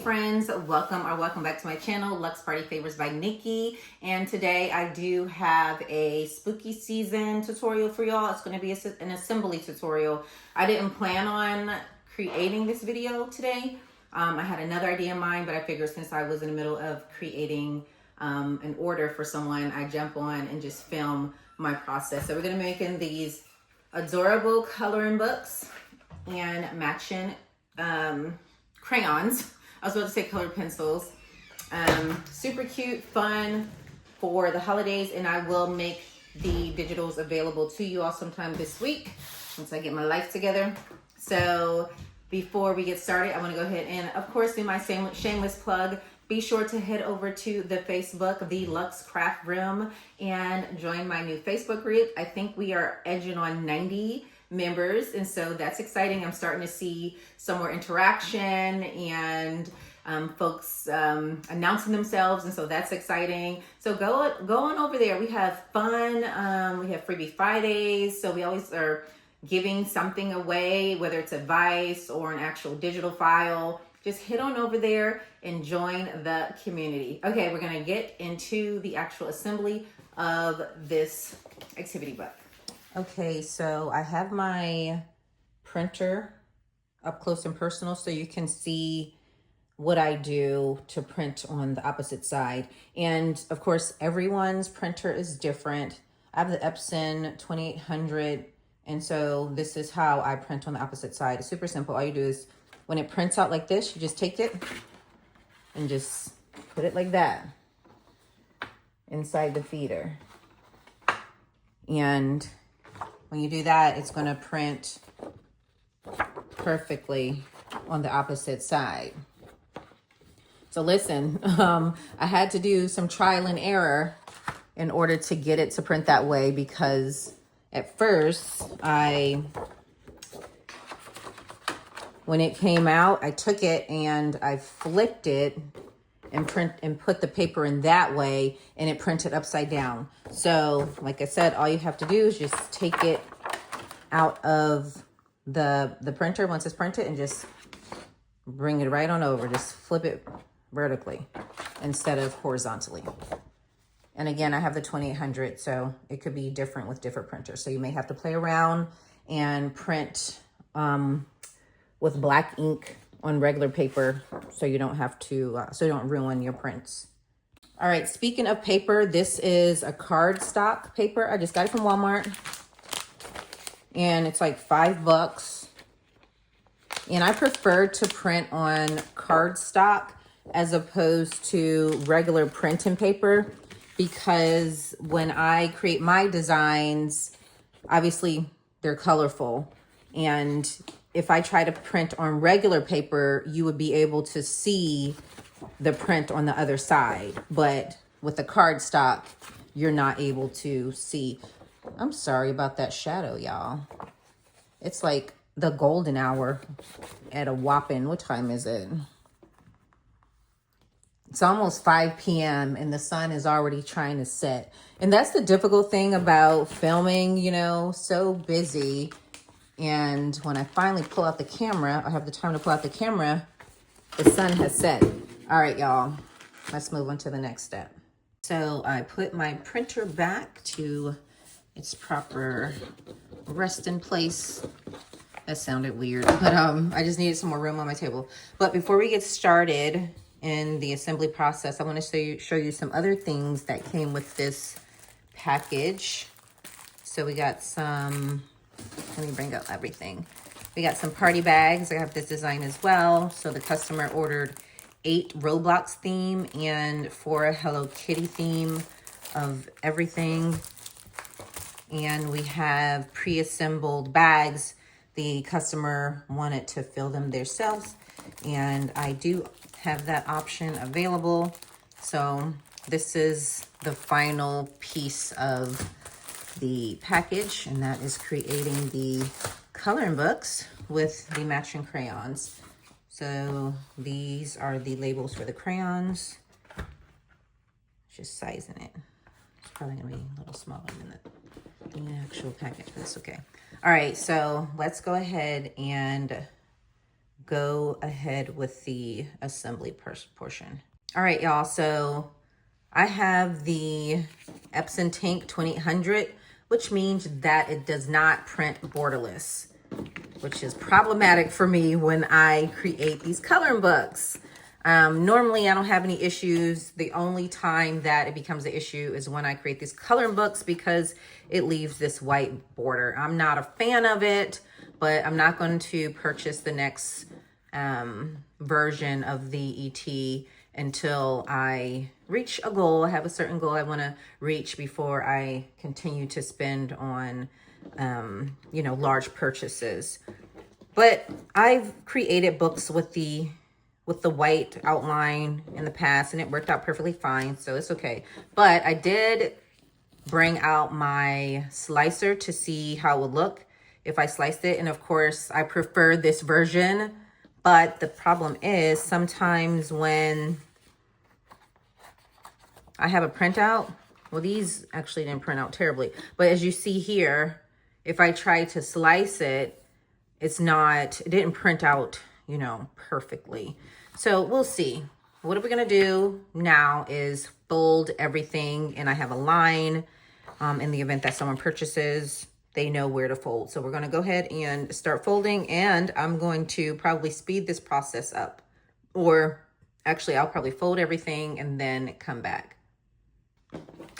friends, welcome back to my channel, Luxe Party Favors by Nikki. And today I do have a spooky season tutorial for y'all. It's going to be an assembly tutorial. I didn't plan on creating this video today. I had another idea in mind, but I figured since I was in the middle of creating an order for someone, I jump on and just film my process. So we're going to be making these adorable coloring books and matching crayons. I was about to say colored pencils. Super cute, fun for the holidays, and I will make the digitals available to you all sometime this week once I get my life together. So before we get started, I want to go ahead and, of course, do my shameless plug. Be sure to head over to the Facebook, the Luxe Craft Room, and join my new Facebook group. I think we are edging on 90 members, and so that's exciting. I'm starting to see some more interaction and folks announcing themselves, and so that's exciting. So go on over there. We have fun. We have freebie Fridays, so we always are giving something away, whether it's advice or an actual digital file. Just head on over there and join the community. Okay, we're gonna get into the actual assembly of this activity book. Okay, so I have my printer up close and personal so you can see what I do to print on the opposite side. And of course, everyone's printer is different. I have the Epson 2800, and so this is how I print on the opposite side. It's super simple. All you do is, when it prints out like this, you just take it and just put it like that inside the feeder. And when you do that, it's going to print perfectly on the opposite side. So listen, I had to do some trial and error in order to get it to print that way, because at first when it came out, I took it and I flipped it and put the paper in that way, and it printed upside down. So like I said, all you have to do is just take it out of the printer once it's printed and just bring it right on over. Just flip it vertically instead of horizontally. And again, I have the 2800, so it could be different with different printers. So you may have to play around and print with black ink on regular paper, so you don't have to, so you don't ruin your prints. All right, speaking of paper, this is a cardstock paper. I just got it from Walmart, and it's like $5. And I prefer to print on cardstock as opposed to regular printing paper, because when I create my designs, obviously they're colorful, and if I try to print on regular paper, you would be able to see the print on the other side. But with the cardstock, you're not able to see. I'm sorry about that shadow, y'all. It's like the golden hour at a whopping, what time is it? It's almost 5 p.m. and the sun is already trying to set. And that's the difficult thing about filming, you know, so busy. And when I finally pull out the camera, I have the time to pull out the camera, the sun has set. All right, y'all, let's move on to the next step. So I put my printer back to its proper resting place. That sounded weird, but I just needed some more room on my table. But before we get started in the assembly process, I want to show you some other things that came with this package. So we got some, let me bring up everything. We got some party bags. I have this design as well. So the customer ordered 8 Roblox theme and 4 Hello Kitty theme of everything. And we have pre-assembled bags. The customer wanted to fill them themselves, and I do have that option available. So this is the final piece of the package, and that is creating the coloring books with the matching crayons. So these are the labels for the crayons. Just sizing it. It's probably gonna be a little smaller than the actual package, but that's okay. All right, so let's go ahead and go ahead with the assembly portion. All right, y'all, so I have the Epson Tank 2800, which means that it does not print borderless, which is problematic for me when I create these coloring books. Normally I don't have any issues. The only time that it becomes an issue is when I create these coloring books because it leaves this white border. I'm not a fan of it, but I'm not going to purchase the next version of the ET until I reach a goal. I have a certain goal I want to reach before I continue to spend on, you know, large purchases. But I've created books with the white outline in the past, and it worked out perfectly fine, so it's okay. But I did bring out my slicer to see how it would look if I sliced it, and of course I prefer this version. But the problem is sometimes when I have a printout, well, these actually didn't print out terribly, but as you see here, if I try to slice it, it didn't print out, you know, perfectly. So we'll see. What are we gonna do now is fold everything, and I have a line in the event that someone purchases, they know where to fold. So we're gonna go ahead and start folding, and I'm going to probably speed this process up. Or actually, I'll probably fold everything and then come back.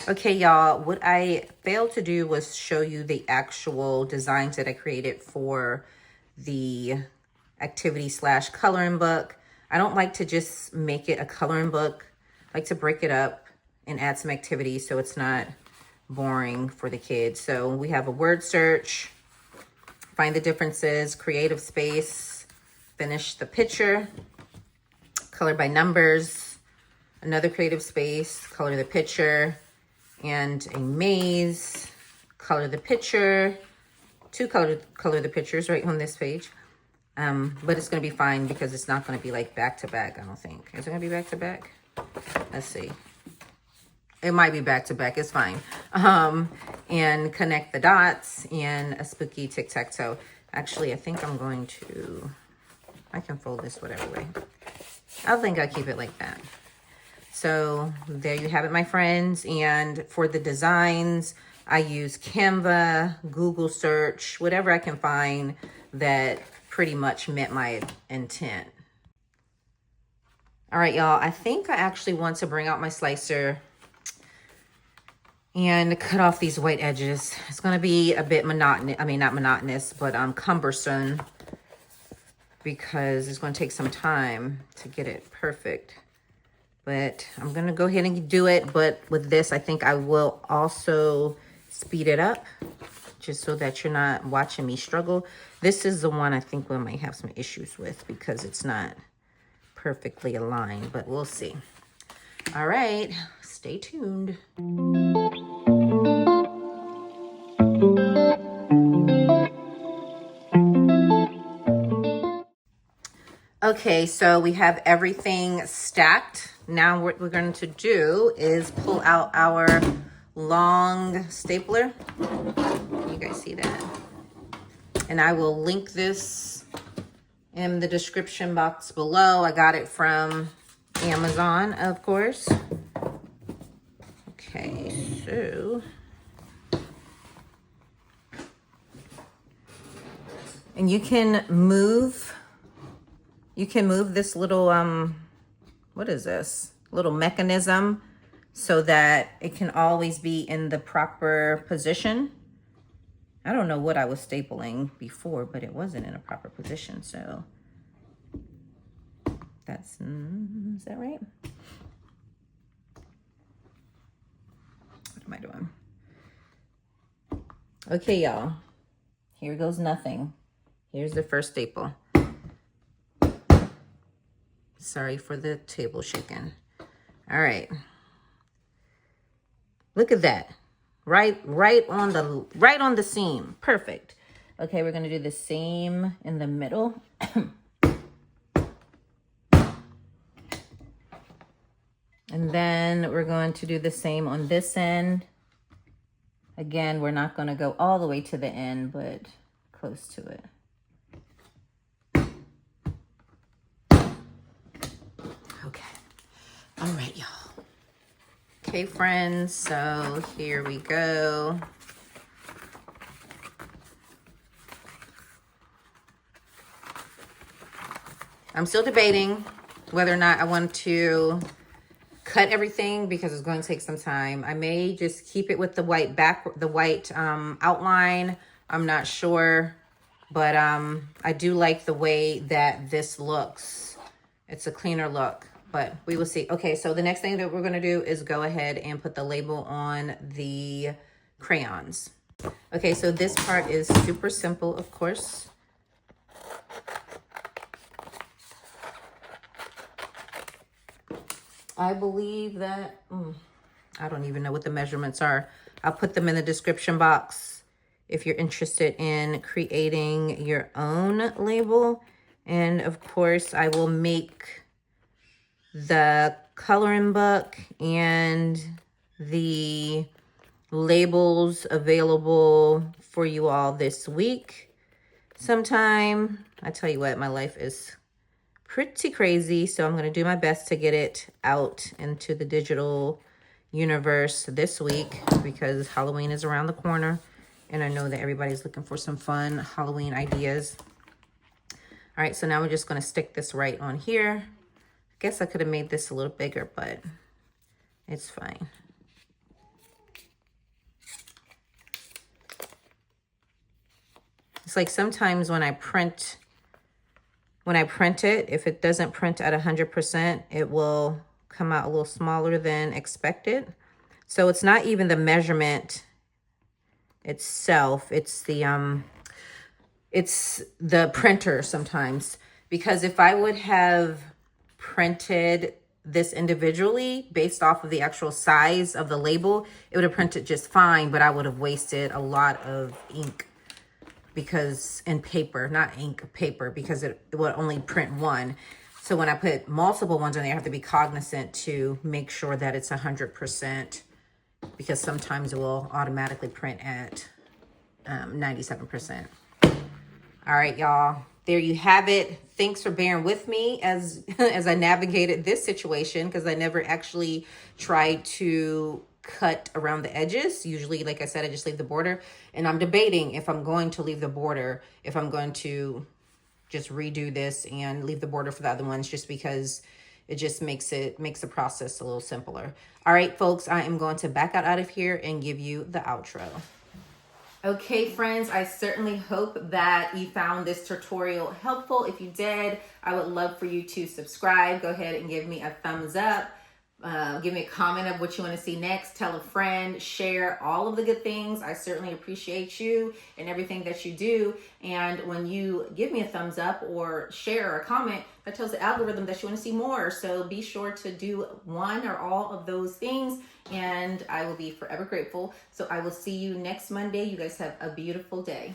Okay, y'all, what I failed to do was show you the actual designs that I created for the activity/coloring book. I don't like to just make it a coloring book. I like to break it up and add some activities so it's not boring for the kids. So we have a word search, find the differences, creative space, finish the picture, color by numbers, another creative space, color the picture, and a maze, color the picture, color the pictures right on this page. But it's going to be fine because it's not going to be like back to back, I don't think. Is it going to be back to back? Let's see. It might be back to back. It's fine. And connect the dots and a spooky tic-tac-toe. Actually, I think I'm going to, I can fold this whatever way. I think I'll keep it like that. So there you have it, my friends. And for the designs, I use Canva, Google search, whatever I can find that pretty much met my intent. All right, y'all, I think I actually want to bring out my slicer and cut off these white edges. It's gonna be a bit monotonous, I mean, not monotonous, but cumbersome because it's gonna take some time to get it perfect. But I'm gonna go ahead and do it. But with this, I think I will also speed it up just so that you're not watching me struggle. This is the one I think we might have some issues with because it's not perfectly aligned, but we'll see. All right, stay tuned. Okay, so we have everything stacked. Now what we're going to do is pull out our long stapler. You guys see that? And I will link this in the description box below. I got it from Amazon, of course. Okay, so. And you can move this little, what is this? Little mechanism so that it can always be in the proper position. I don't know what I was stapling before, but it wasn't in a proper position, so that's, is that right? What am I doing? Okay, y'all, here goes nothing. Here's the first staple. Sorry for the table shaking. All right. Look at that. Right on the seam. Perfect. Okay, we're going to do the same in the middle. And then we're going to do the same on this end. Again, we're not going to go all the way to the end, but close to it. All right, y'all. Okay, friends, so here we go. I'm still debating whether or not I want to cut everything because it's going to take some time. I may just keep it with the white outline. I'm not sure, but I do like the way that this looks. It's a cleaner look, but we will see. Okay, so the next thing that we're going to do is go ahead and put the label on the crayons. Okay, so this part is super simple, of course. I believe that, I don't even know what the measurements are. I'll put them in the description box if you're interested in creating your own label. And of course, I will make the coloring book and the labels available for you all this week sometime. I tell you what, my life is pretty crazy, so I'm going to do my best to get it out into the digital universe this week because Halloween is around the corner and I know that everybody's looking for some fun Halloween ideas. All right, so now we're just going to stick this right on here. I guess I could have made this a little bigger, but it's fine. It's like sometimes when I print it, if it doesn't print at 100%, it will come out a little smaller than expected. So it's not even the measurement itself, it's the printer sometimes. Because if I would have printed this individually based off of the actual size of the label, it would have printed just fine, but I would have wasted a lot of ink. Because in paper, not ink, paper, because it will only print one. So when I put multiple ones in there, I have to be cognizant to make sure that it's 100% because sometimes it will automatically print at 97%. All right, y'all, there you have it. Thanks for bearing with me as I navigated this situation because I never actually tried to cut around the edges. Usually, like I said, I just leave the border, and I'm debating if I'm going to leave the border, if I'm going to just redo this and leave the border for the other ones, just because it just makes the process a little simpler. All right, folks, I am going to back out of here and give you the outro. Okay, friends, I certainly hope that you found this tutorial helpful. If you did, I would love for you to subscribe. Go ahead and give me a thumbs up. Give me a comment of what you want to see next. Tell a friend, share all of the good things. I certainly appreciate you and everything that you do. And when you give me a thumbs up or share or a comment, that tells the algorithm that you want to see more. So be sure to do one or all of those things and I will be forever grateful. So I will see you next Monday. You guys have a beautiful day.